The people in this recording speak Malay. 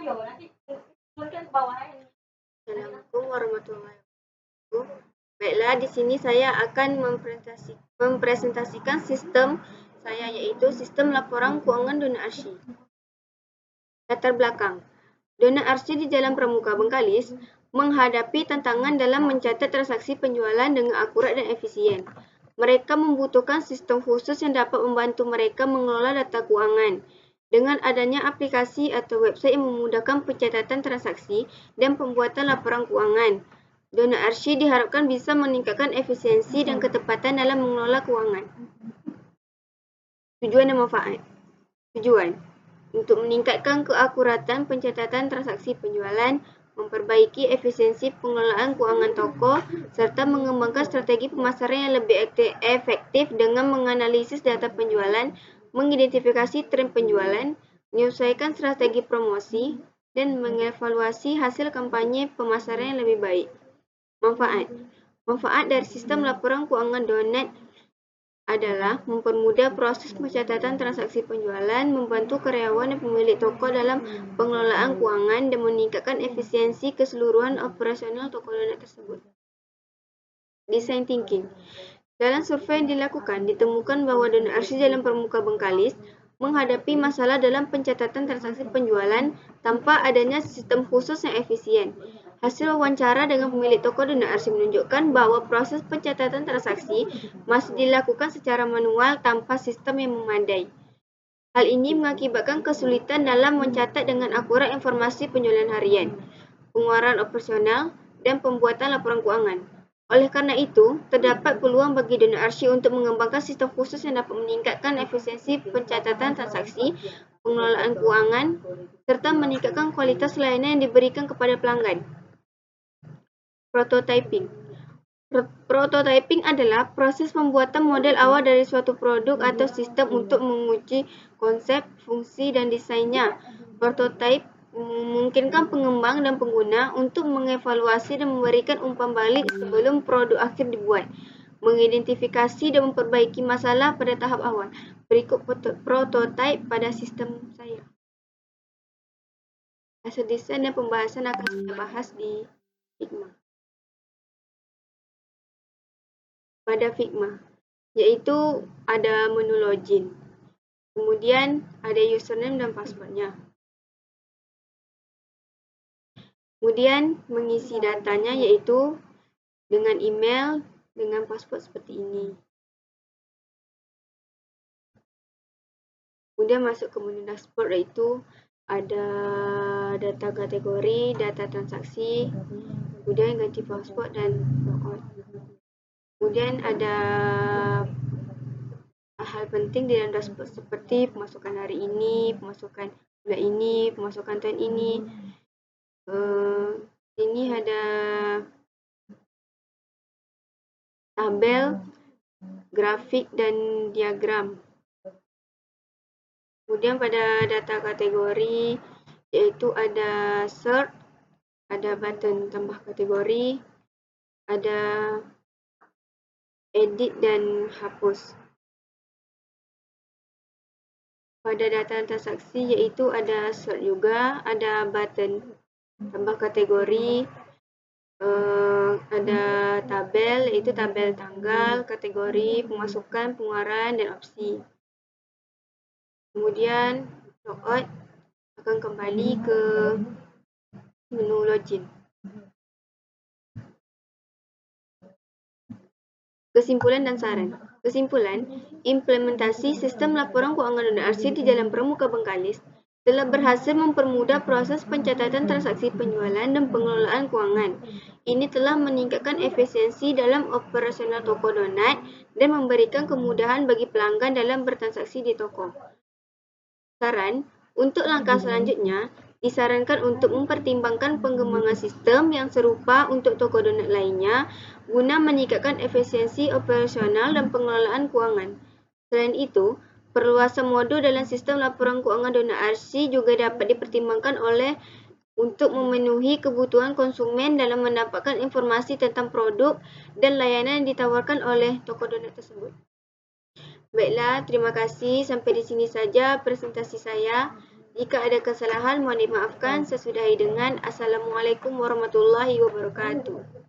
Assalamualaikum warahmatullahi wabarakatuh. Baiklah, di sini saya akan mempresentasikan sistem saya, yaitu sistem laporan keuangan Dona Arsy. Latar belakang. Dona Arsy di Jalan Pramuka Bengkalis menghadapi tantangan dalam mencatat transaksi penjualan dengan akurat dan efisien. Mereka membutuhkan sistem khusus yang dapat membantu mereka mengelola data keuangan. Dengan adanya aplikasi atau website yang memudahkan pencatatan transaksi dan pembuatan laporan keuangan, Dona Arsy diharapkan bisa meningkatkan efisiensi dan ketepatan dalam mengelola keuangan. Tujuan dan manfaat. Tujuan untuk meningkatkan keakuratan pencatatan transaksi penjualan, memperbaiki efisiensi pengelolaan keuangan toko, serta mengembangkan strategi pemasaran yang lebih efektif dengan menganalisis data penjualan, mengidentifikasi tren penjualan, menyesuaikan strategi promosi, dan mengevaluasi hasil kampanye pemasaran yang lebih baik. Manfaat. Manfaat dari sistem laporan keuangan Donat adalah mempermudah proses pencatatan transaksi penjualan, membantu karyawan dan pemilik toko dalam pengelolaan keuangan, dan meningkatkan efisiensi keseluruhan operasional toko donat tersebut. Design thinking. Dalam survei yang dilakukan, ditemukan bahwa Dona Arsy Jalan Pramuka Bengkalis menghadapi masalah dalam pencatatan transaksi penjualan tanpa adanya sistem khusus yang efisien. Hasil wawancara dengan pemilik toko Dona Arsy menunjukkan bahwa proses pencatatan transaksi masih dilakukan secara manual tanpa sistem yang memadai. Hal ini mengakibatkan kesulitan dalam mencatat dengan akurat informasi penjualan harian, pengeluaran operasional, dan pembuatan laporan keuangan. Oleh karena itu, terdapat peluang bagi Dona Arsy untuk mengembangkan sistem khusus yang dapat meningkatkan efisiensi pencatatan transaksi, pengelolaan keuangan, serta meningkatkan kualitas layanan yang diberikan kepada pelanggan. Prototyping. Prototyping adalah proses pembuatan model awal dari suatu produk atau sistem untuk menguji konsep, fungsi, dan desainnya. Prototype memungkinkan pengembang dan pengguna untuk mengevaluasi dan memberikan umpan balik sebelum produk akhir dibuat, mengidentifikasi dan memperbaiki masalah pada tahap awal. Berikut prototype pada sistem saya. Asal desain dan pembahasan akan saya bahas di Figma. Pada Figma, yaitu ada menu login, kemudian ada username dan passwordnya. Kemudian mengisi datanya, yaitu dengan email, dengan password seperti ini. Kemudian masuk ke menu dashboard, yaitu ada data kategori, data transaksi, kemudian ganti password dan logout. Kemudian ada hal penting di dalam dashboard seperti pemasukan hari ini, pemasukan bulan ini, pemasukan tahun ini. Ini ada tabel, grafik, dan diagram. Kemudian pada data kategori, yaitu ada search, ada button tambah kategori, ada edit dan hapus. Pada data transaksi, yaitu ada search juga, ada button tambah kategori, ada tabel, yaitu tabel tanggal, kategori, pemasukan, pengeluaran, dan opsi. Kemudian logout akan kembali ke menu login. Kesimpulan dan saran. Kesimpulan, implementasi sistem laporan keuangan Dona Arsy di Jalan Pramuka Bengkalis telah berhasil mempermudah proses pencatatan transaksi penjualan dan pengelolaan keuangan. Ini telah meningkatkan efisiensi dalam operasional toko donat dan memberikan kemudahan bagi pelanggan dalam bertransaksi di toko. Saran, untuk langkah selanjutnya, disarankan untuk mempertimbangkan pengembangan sistem yang serupa untuk toko donat lainnya guna meningkatkan efisiensi operasional dan pengelolaan keuangan. Selain itu, perluasan modul dalam sistem laporan keuangan Dona Arsy juga dapat dipertimbangkan untuk memenuhi kebutuhan konsumen dalam mendapatkan informasi tentang produk dan layanan yang ditawarkan oleh toko donat tersebut. Baiklah, terima kasih. Sampai di sini saja presentasi saya. Jika ada kesalahan, mohon dimaafkan. Sesudahi dengan Assalamualaikum warahmatullahi wabarakatuh.